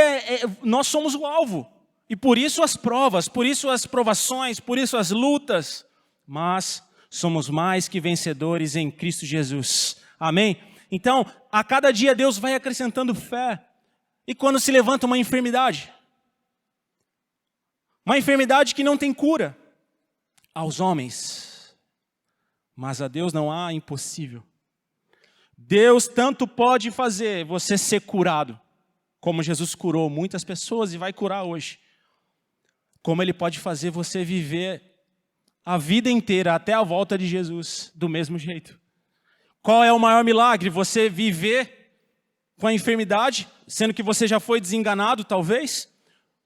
nós somos o alvo. E por isso as provas, por isso as provações, por isso as lutas. Mas somos mais que vencedores em Cristo Jesus. Amém? Então, a cada dia Deus vai acrescentando fé. E quando se levanta uma enfermidade que não tem cura aos homens, mas a Deus não há impossível. Deus tanto pode fazer você ser curado, como Jesus curou muitas pessoas e vai curar hoje, como Ele pode fazer você viver a vida inteira até a volta de Jesus do mesmo jeito. Qual é o maior milagre? Você viver com a enfermidade, sendo que você já foi desenganado talvez,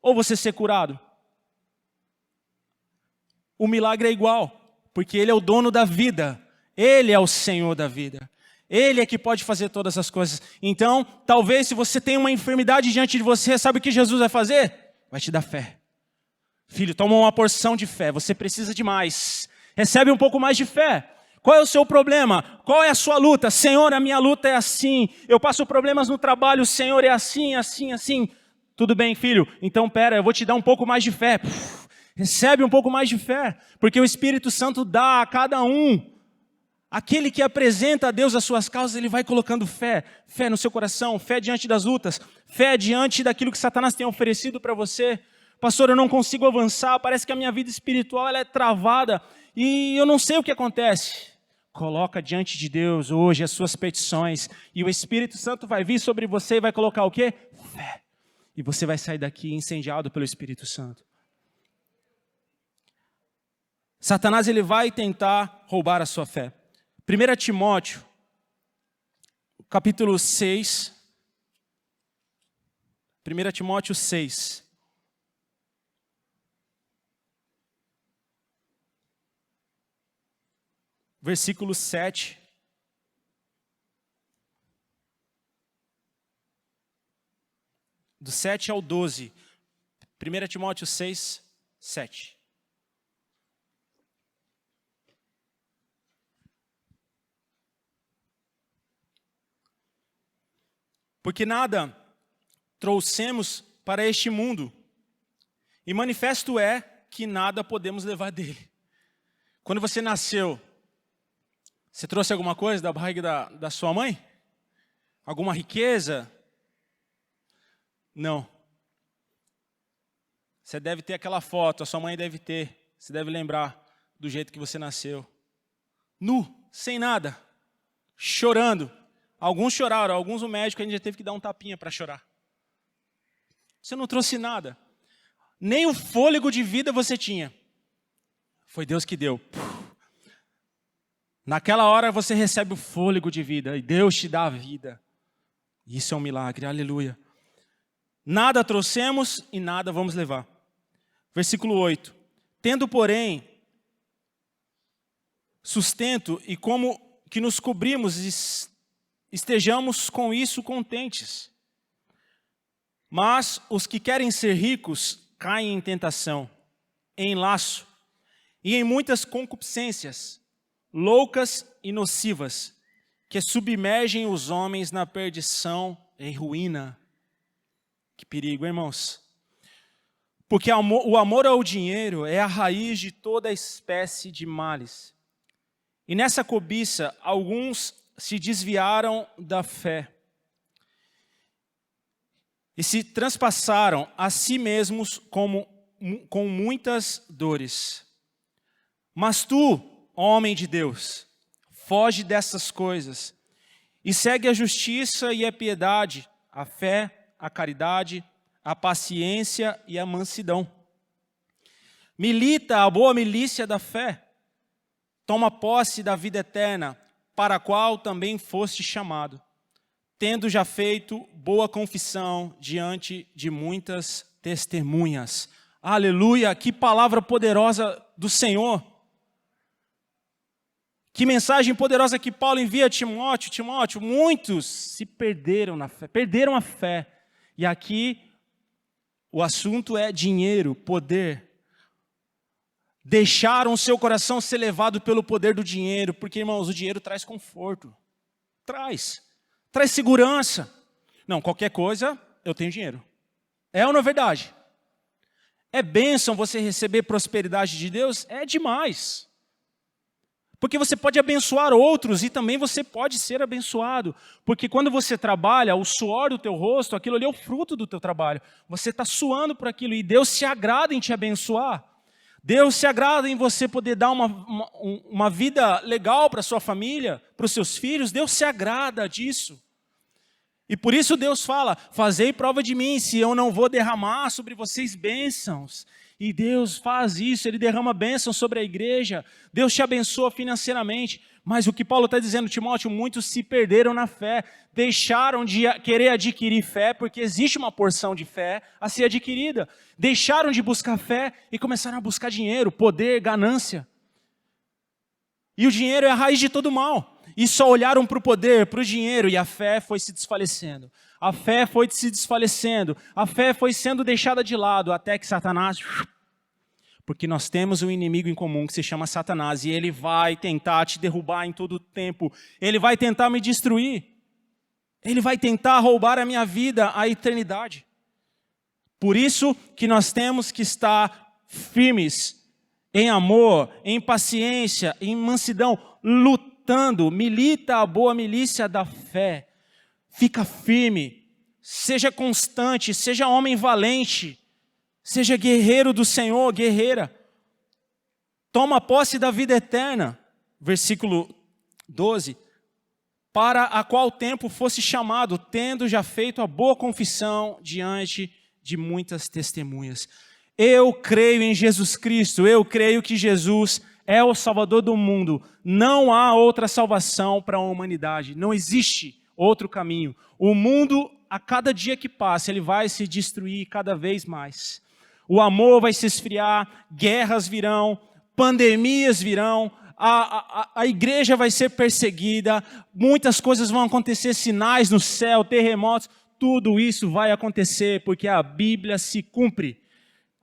ou você ser curado? O milagre é igual, porque Ele é o dono da vida, Ele é o Senhor da vida. Ele é que pode fazer todas as coisas. Então, talvez se você tem uma enfermidade diante de você, sabe o que Jesus vai fazer? Vai te dar fé. Filho, toma uma porção de fé, você precisa de mais. Recebe um pouco mais de fé. Qual é o seu problema? Qual é a sua luta? Senhor, a minha luta é assim. Eu passo problemas no trabalho, Senhor, é assim, assim, assim. Tudo bem, filho? Então, eu vou te dar um pouco mais de fé. Recebe um pouco mais de fé, porque o Espírito Santo dá a cada um. Aquele que apresenta a Deus as suas causas, ele vai colocando fé. Fé no seu coração, fé diante das lutas, fé diante daquilo que Satanás tem oferecido para você. Pastor, eu não consigo avançar, parece que a minha vida espiritual ela é travada e eu não sei o que acontece. Coloca diante de Deus hoje as suas petições e o Espírito Santo vai vir sobre você e vai colocar o quê? Fé. E você vai sair daqui incendiado pelo Espírito Santo. Satanás ele vai tentar roubar a sua fé. 1 Timóteo, capítulo 6. 1 Timóteo 6. Versículo 7. Do 7 ao 12. 1 Timóteo 6, 7. Porque nada trouxemos para este mundo, e manifesto é que nada podemos levar dele. Quando você nasceu, você trouxe alguma coisa da barriga da sua mãe? Alguma riqueza? Não. Você deve ter aquela foto, a sua mãe deve ter, você deve lembrar do jeito que você nasceu. Nu, sem nada, chorando. Alguns choraram, alguns o médico ainda teve que dar um tapinha para chorar. Você não trouxe nada. Nem o fôlego de vida você tinha. Foi Deus que deu. Naquela hora você recebe o fôlego de vida e Deus te dá a vida. Isso é um milagre, aleluia. Nada trouxemos e nada vamos levar. Versículo 8. Tendo, porém, sustento e como que nos cobrimos, estejamos com isso contentes. Mas os que querem ser ricos caem em tentação, em laço e em muitas concupiscências, loucas e nocivas, que submergem os homens na perdição e ruína. Que perigo, irmãos. Porque o amor ao dinheiro é a raiz de toda espécie de males. E nessa cobiça, alguns se desviaram da fé e se transpassaram a si mesmos com muitas dores. Mas tu, homem de Deus, foge dessas coisas e segue a justiça e a piedade, a fé, a caridade, a paciência e a mansidão. Milita a boa milícia da fé, toma posse da vida eterna, para a qual também foste chamado, tendo já feito boa confissão diante de muitas testemunhas. Aleluia, que palavra poderosa do Senhor. Que mensagem poderosa que Paulo envia a Timóteo. Timóteo, muitos se perderam na fé, perderam a fé. E aqui o assunto é dinheiro, poder. Deixaram o seu coração ser levado pelo poder do dinheiro, porque, irmãos, o dinheiro traz conforto. Traz segurança. Não, qualquer coisa, eu tenho dinheiro. É ou não é verdade? É bênção você receber prosperidade de Deus? É demais. Porque você pode abençoar outros e também você pode ser abençoado. Porque quando você trabalha, o suor do teu rosto, aquilo ali é o fruto do teu trabalho. Você está suando por aquilo e Deus se agrada em te abençoar. Deus se agrada em você poder dar uma vida legal para a sua família, para os seus filhos. Deus se agrada disso. E por isso Deus fala, fazei prova de mim, se eu não vou derramar sobre vocês bênçãos. E Deus faz isso, Ele derrama bênçãos sobre a igreja. Deus te abençoa financeiramente. Mas o que Paulo está dizendo, Timóteo, muitos se perderam na fé. Deixaram de querer adquirir fé, porque existe uma porção de fé a ser adquirida. Deixaram de buscar fé e começaram a buscar dinheiro, poder, ganância. E o dinheiro é a raiz de todo mal. E só olharam para o poder, para o dinheiro, e a fé foi se desfalecendo. A fé foi se desfalecendo. A fé foi sendo deixada de lado, até que Satanás... Porque nós temos um inimigo em comum que se chama Satanás, e ele vai tentar te derrubar em todo o tempo. Ele vai tentar me destruir. Ele vai tentar roubar a minha vida, a eternidade. Por isso que nós temos que estar firmes em amor, em paciência, em mansidão, lutando, milita a boa milícia da fé. Fica firme, seja constante, seja homem valente, seja guerreiro do Senhor, guerreira. Toma posse da vida eterna, versículo 12, para a qual tempo fosse chamado, tendo já feito a boa confissão diante de muitas testemunhas. Eu creio em Jesus Cristo, eu creio que Jesus é o Salvador do mundo. Não há outra salvação para a humanidade, não existe outro caminho. O mundo, a cada dia que passa, ele vai se destruir cada vez mais. O amor vai se esfriar, guerras virão, pandemias virão, a igreja vai ser perseguida, muitas coisas vão acontecer, sinais no céu, terremotos, tudo isso vai acontecer porque a Bíblia se cumpre.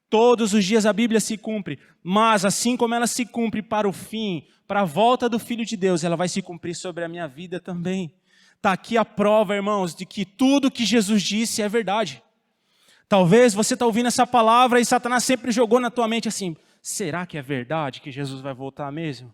Todos os dias a Bíblia se cumpre, mas assim como ela se cumpre para o fim, para a volta do Filho de Deus, ela vai se cumprir sobre a minha vida também. Está aqui a prova, irmãos, de que tudo que Jesus disse é verdade. Talvez você está ouvindo essa palavra e Satanás sempre jogou na tua mente assim, será que é verdade que Jesus vai voltar mesmo?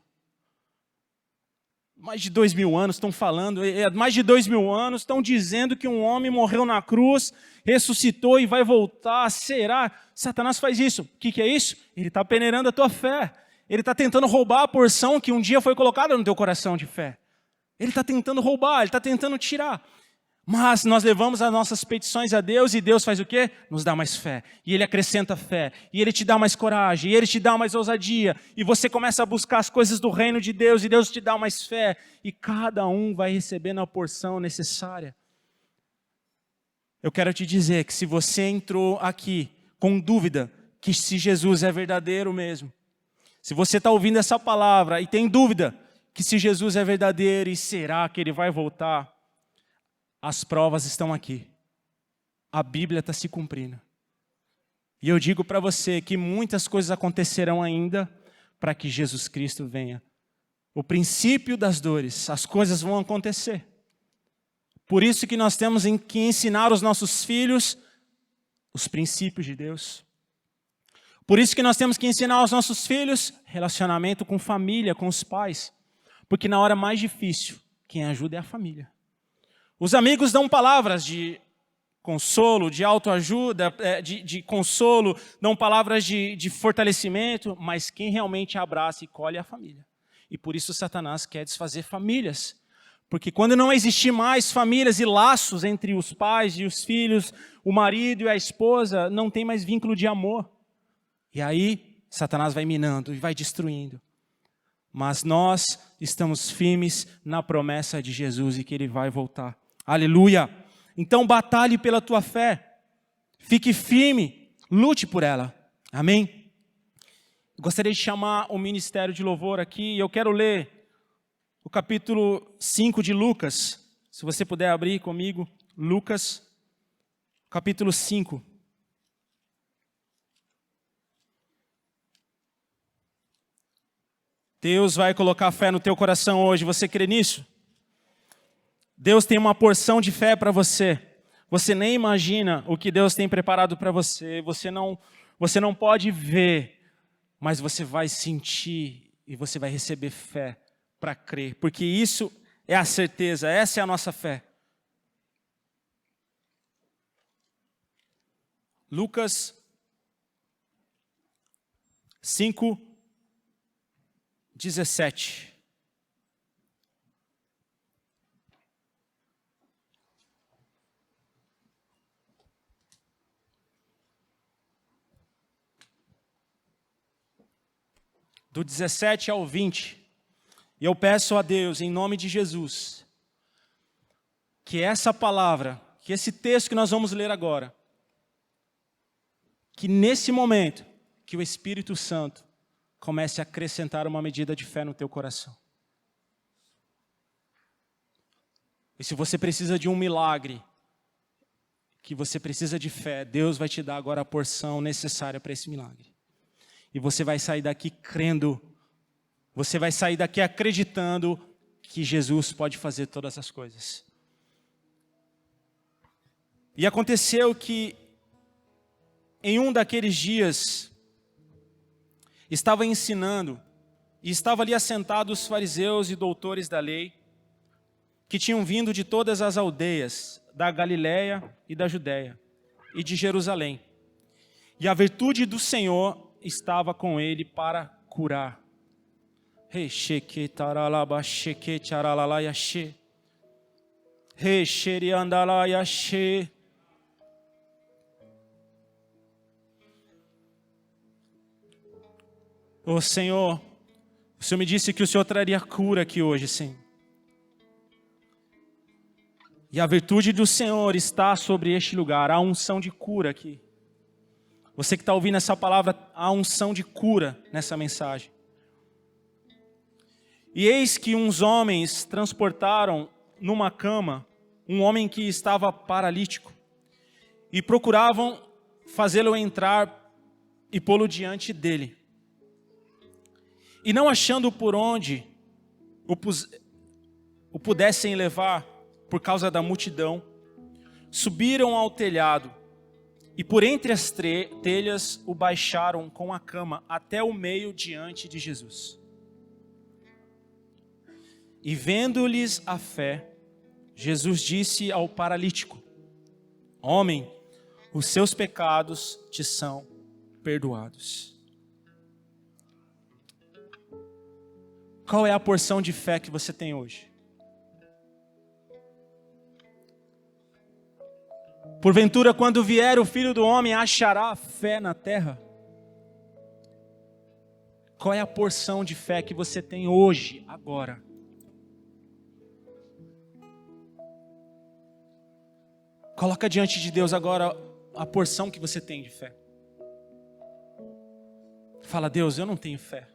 Mais de 2000 anos estão falando, mais de 2000 anos estão dizendo que um homem morreu na cruz, ressuscitou e vai voltar. Será? Satanás faz isso. O que é isso? Ele está peneirando a tua fé. Ele está tentando roubar a porção que um dia foi colocada no teu coração de fé. Ele está tentando roubar, ele está tentando tirar. Mas nós levamos as nossas petições a Deus e Deus faz o quê? Nos dá mais fé. E Ele acrescenta fé. E Ele te dá mais coragem. E Ele te dá mais ousadia. E você começa a buscar as coisas do reino de Deus e Deus te dá mais fé. E cada um vai recebendo a porção necessária. Eu quero te dizer que se você entrou aqui com dúvida que se Jesus é verdadeiro mesmo, se você está ouvindo essa palavra e tem dúvida que se Jesus é verdadeiro e será que Ele vai voltar, as provas estão aqui. A Bíblia está se cumprindo. E eu digo para você que muitas coisas acontecerão ainda para que Jesus Cristo venha. O princípio das dores, as coisas vão acontecer. Por isso que nós temos que ensinar os nossos filhos os princípios de Deus. Por isso que nós temos que ensinar aos nossos filhos relacionamento com família, com os pais. Porque na hora mais difícil, quem ajuda é a família. Os amigos dão palavras de consolo, de autoajuda, de consolo, dão palavras de fortalecimento, mas quem realmente abraça e colhe é a família. E por isso Satanás quer desfazer famílias. Porque quando não existir mais famílias e laços entre os pais e os filhos, o marido e a esposa, não tem mais vínculo de amor. E aí Satanás vai minando e vai destruindo. Mas nós estamos firmes na promessa de Jesus e que Ele vai voltar. Aleluia! Então batalhe pela tua fé, fique firme, lute por ela. Amém? Gostaria de chamar o ministério de louvor aqui e eu quero ler o capítulo 5 de Lucas. Se você puder abrir comigo, Lucas, capítulo 5. Deus vai colocar fé no teu coração hoje. Você crê nisso? Deus tem uma porção de fé para você. Você nem imagina o que Deus tem preparado para você. Você não pode ver, mas você vai sentir e você vai receber fé para crer. Porque isso é a certeza, essa é a nossa fé. Lucas 5:17. Do 17 ao 20. E eu peço a Deus, em nome de Jesus, que essa palavra, que esse texto que nós vamos ler agora, que nesse momento, que o Espírito Santo comece a acrescentar uma medida de fé no teu coração. E se você precisa de um milagre, que você precisa de fé, Deus vai te dar agora a porção necessária para esse milagre. E você vai sair daqui crendo, você vai sair daqui acreditando que Jesus pode fazer todas as coisas. E aconteceu que em um daqueles dias, estava ensinando, e estava ali assentados os fariseus e doutores da lei, que tinham vindo de todas as aldeias, da Galiléia e da Judéia, e de Jerusalém. E a virtude do Senhor estava com ele para curar. Ô Senhor, o Senhor me disse que o Senhor traria cura aqui hoje, Senhor. E a virtude do Senhor está sobre este lugar, há unção de cura aqui. Você que está ouvindo essa palavra, há unção de cura nessa mensagem. E eis que uns homens transportaram numa cama um homem que estava paralítico e procuravam fazê-lo entrar e pô-lo diante dele. E não achando por onde o pudessem levar por causa da multidão, subiram ao telhado e por entre as telhas o baixaram com a cama até o meio diante de Jesus. E vendo-lhes a fé, Jesus disse ao paralítico: Homem, os seus pecados te são perdoados. Qual é a porção de fé que você tem hoje? Porventura, quando vier o Filho do Homem, achará fé na terra? Qual é a porção de fé que você tem hoje, agora? Coloca diante de Deus agora a porção que você tem de fé. Fala: Deus, eu não tenho fé.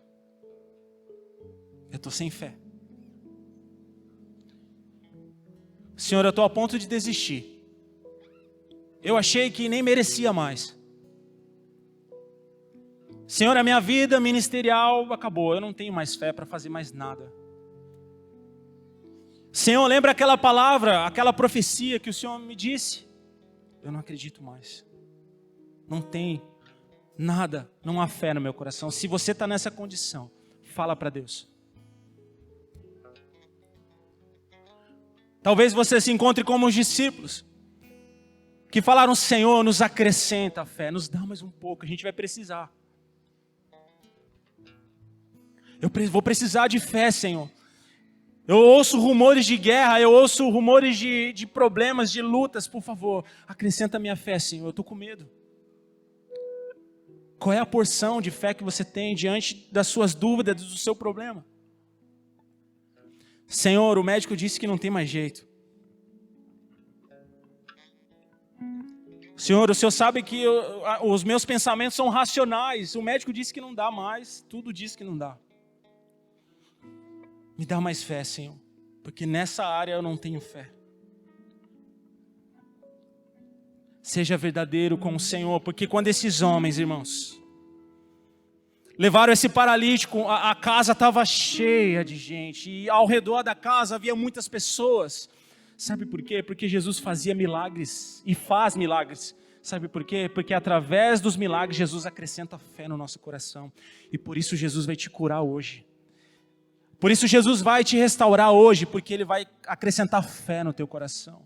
Eu estou sem fé. Senhor, eu estou a ponto de desistir. Eu achei que nem merecia mais. Senhor, a minha vida ministerial acabou. Eu não tenho mais fé para fazer mais nada. Senhor, lembra aquela palavra, aquela profecia que o Senhor me disse? Eu não acredito mais. Não tem nada, não há fé no meu coração. Se você está nessa condição, fala para Deus. Talvez você se encontre como os discípulos que falaram: Senhor, nos acrescenta a fé, nos dá mais um pouco, a gente vai precisar. Eu vou precisar de fé, Senhor. Eu ouço rumores de guerra, eu ouço rumores de problemas, de lutas. Por favor, acrescenta a minha fé, Senhor, eu estou com medo. Qual é a porção de fé que você tem diante das suas dúvidas, do seu problema? Senhor, o médico disse que não tem mais jeito. Senhor, o Senhor sabe que os meus pensamentos são racionais. O médico disse que não dá mais, tudo diz que não dá. Me dá mais fé, Senhor, porque nessa área eu não tenho fé. Seja verdadeiro com o Senhor, porque quando esses homens, irmãos, Levaram esse paralítico, a casa estava cheia de gente, e ao redor da casa havia muitas pessoas. Sabe por quê? Porque Jesus fazia milagres e faz milagres. Sabe por quê? Porque através dos milagres Jesus acrescenta fé no nosso coração. E por isso Jesus vai te curar hoje. Por isso Jesus vai te restaurar hoje, porque Ele vai acrescentar fé no teu coração.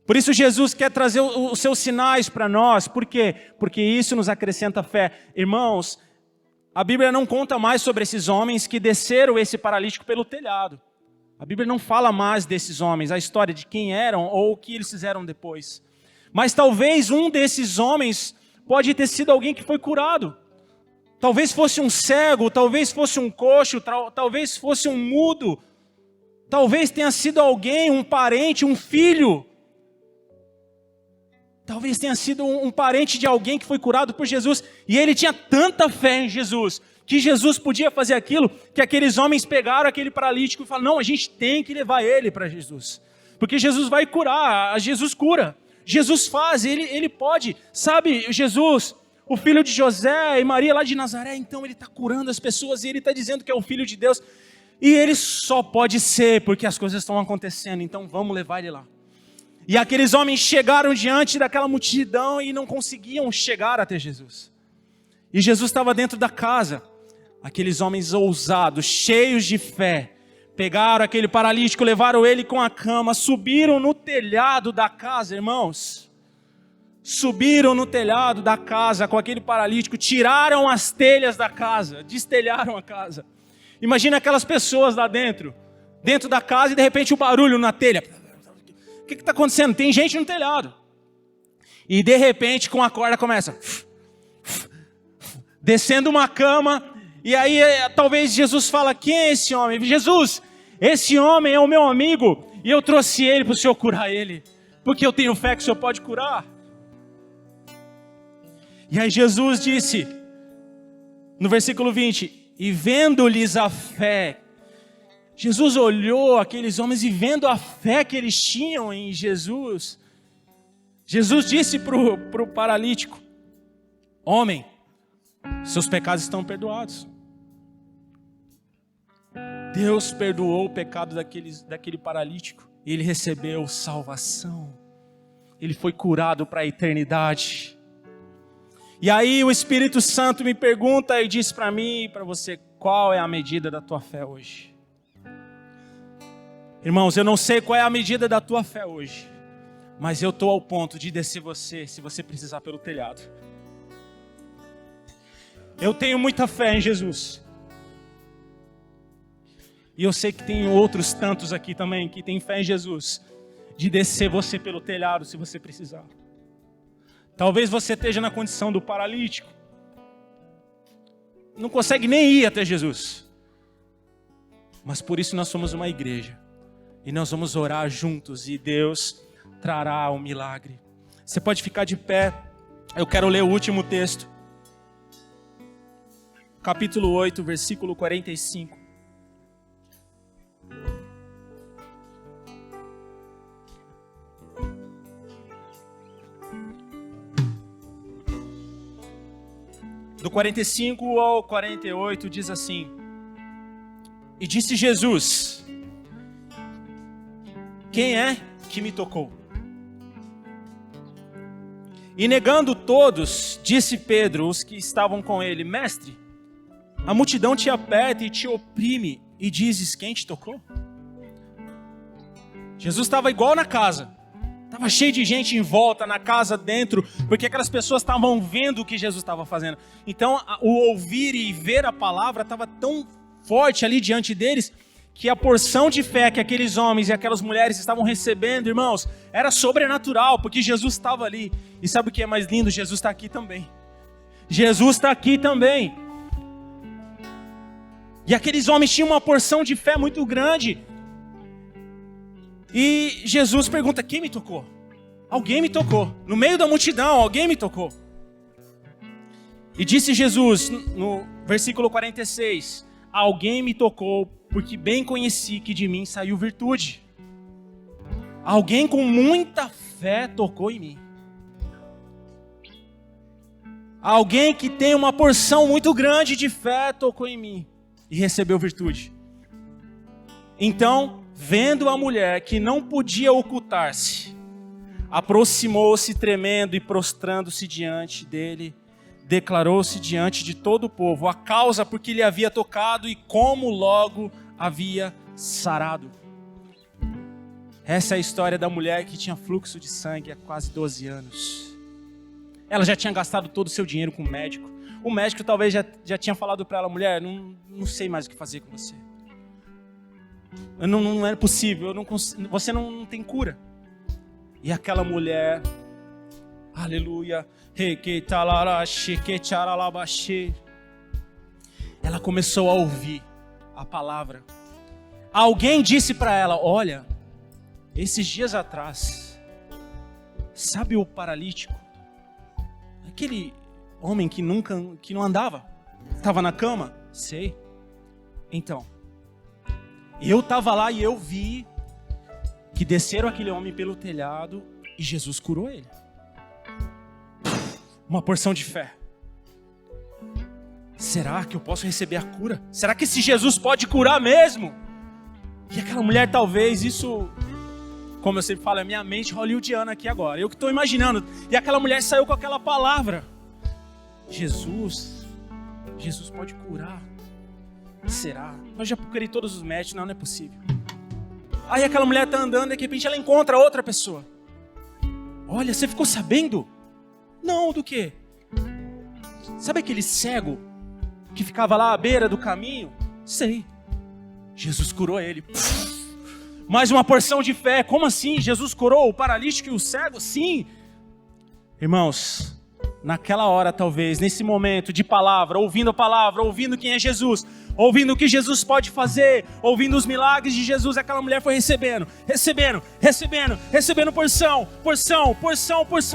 Por isso Jesus quer trazer os seus sinais para nós. Por quê? Porque isso nos acrescenta fé. Irmãos, a Bíblia não conta mais sobre esses homens que desceram esse paralítico pelo telhado. A Bíblia não fala mais desses homens, a história de quem eram ou o que eles fizeram depois. Mas talvez um desses homens pode ter sido alguém que foi curado. Talvez fosse um cego, talvez fosse um coxo, talvez fosse um mudo. Talvez tenha sido alguém, um parente, um filho. Talvez tenha sido um parente de alguém que foi curado por Jesus. E ele tinha tanta fé em Jesus, que Jesus podia fazer aquilo, que aqueles homens pegaram aquele paralítico e falaram, não, a gente tem que levar ele para Jesus. Porque Jesus vai curar, Jesus cura. Jesus faz, ele pode. Sabe, Jesus, o filho de José e Maria lá de Nazaré, então ele está curando as pessoas e ele está dizendo que é o Filho de Deus. E ele só pode ser porque as coisas estão acontecendo, então vamos levar ele lá. E aqueles homens chegaram diante daquela multidão e não conseguiam chegar até Jesus. E Jesus estava dentro da casa. Aqueles homens ousados, cheios de fé, pegaram aquele paralítico, levaram ele com a cama, subiram no telhado da casa, irmãos. Subiram no telhado da casa com aquele paralítico, tiraram as telhas da casa, destelharam a casa. Imagina aquelas pessoas lá dentro da casa e de repente o barulho na telha. O que está acontecendo? Tem gente no telhado. E de repente com a corda começa descendo uma cama. E aí talvez Jesus fala, quem é esse homem? Jesus, esse homem é o meu amigo e eu trouxe ele para o Senhor curar ele, porque eu tenho fé que o Senhor pode curar. E aí Jesus disse, no versículo 20, e vendo-lhes a fé, Jesus olhou aqueles homens e vendo a fé que eles tinham em Jesus, Jesus disse para o paralítico, homem, seus pecados estão perdoados. Deus perdoou o pecado daquele paralítico. E ele recebeu salvação. Ele foi curado para a eternidade. E aí o Espírito Santo me pergunta e diz para mim e para você, qual é a medida da tua fé hoje? Irmãos, eu não sei qual é a medida da tua fé hoje, mas eu estou ao ponto de descer você, se você precisar, pelo telhado. Eu tenho muita fé em Jesus. E eu sei que tem outros tantos aqui também que têm fé em Jesus, de descer você pelo telhado se você precisar. Talvez você esteja na condição do paralítico, não consegue nem ir até Jesus. Mas por isso nós somos uma igreja. E nós vamos orar juntos e Deus trará o milagre. Você pode ficar de pé. Eu quero ler o último texto. Capítulo 8, versículo 45. Do 45 ao 48 diz assim: E disse Jesus, quem é que me tocou? E negando todos, disse Pedro, os que estavam com ele, Mestre, a multidão te aperta e te oprime, e dizes, quem te tocou? Jesus estava igual na casa, estava cheio de gente em volta, na casa dentro, porque aquelas pessoas estavam vendo o que Jesus estava fazendo. Então o ouvir e ver a palavra estava tão forte ali diante deles, que a porção de fé que aqueles homens e aquelas mulheres estavam recebendo, irmãos, era sobrenatural, porque Jesus estava ali. E sabe o que é mais lindo? Jesus está aqui também. Jesus está aqui também. E aqueles homens tinham uma porção de fé muito grande. E Jesus pergunta, quem me tocou? Alguém me tocou. No meio da multidão, alguém me tocou. E disse Jesus, no versículo 46, alguém me tocou, porque bem conheci que de mim saiu virtude. Alguém com muita fé tocou em mim. Alguém que tem uma porção muito grande de fé tocou em mim e recebeu virtude. Então, vendo a mulher que não podia ocultar-se, aproximou-se tremendo e prostrando-se diante dele, declarou-se diante de todo o povo a causa por que lhe havia tocado e como logo havia sarado. Essa é a história da mulher que tinha fluxo de sangue há quase 12 anos. Ela já tinha gastado todo o seu dinheiro com o médico. O médico talvez já tinha falado para ela: mulher, não sei mais o que fazer com você. Não é possível, você não tem cura. E aquela mulher, aleluia, ela começou a ouvir a palavra. Alguém disse para ela: olha, esses dias atrás, sabe o paralítico? Aquele homem que não andava, estava na cama? Sei. Então, eu estava lá e eu vi que desceram aquele homem pelo telhado e Jesus curou ele. Uma porção de fé. Será que eu posso receber a cura? Será que esse Jesus pode curar mesmo? E aquela mulher, talvez, isso, como eu sempre falo, é minha mente hollywoodiana aqui agora. Eu que estou imaginando. E aquela mulher saiu com aquela palavra: Jesus pode curar. Será? Eu já procurei todos os médicos, não é possível. Aí aquela mulher está andando e de repente ela encontra outra pessoa. Olha, você ficou sabendo? Não, do quê? Sabe aquele cego que ficava lá à beira do caminho? Sei. Jesus curou ele. Mais uma porção de fé. Como assim? Jesus curou o paralítico e o cego? Sim. Irmãos, naquela hora talvez, nesse momento de palavra, ouvindo quem é Jesus, ouvindo o que Jesus pode fazer, ouvindo os milagres de Jesus, aquela mulher foi recebendo porção,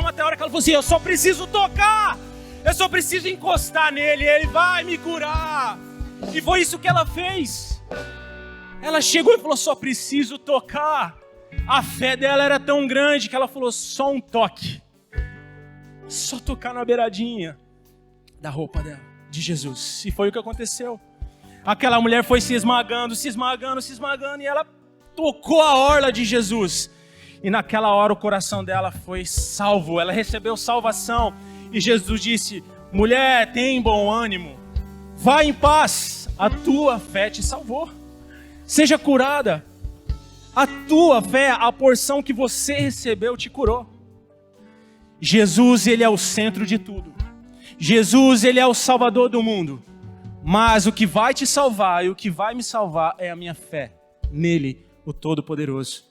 até a hora que ela falou assim: eu só preciso tocar, eu só preciso encostar nele, ele vai me curar. E foi isso que ela fez. Ela chegou e falou: só preciso tocar. A fé dela era tão grande que ela falou: só um toque, só tocar na beiradinha da roupa dela, de Jesus. E foi o que aconteceu. Aquela mulher foi se esmagando, e ela tocou a orla de Jesus. E naquela hora o coração dela foi salvo, ela recebeu salvação. E Jesus disse: mulher, tem bom ânimo, vá em paz, a tua fé te salvou. Seja curada, a tua fé, a porção que você recebeu te curou. Jesus, ele é o centro de tudo. Jesus, ele é o salvador do mundo. Mas o que vai te salvar e o que vai me salvar é a minha fé nele, o Todo-Poderoso.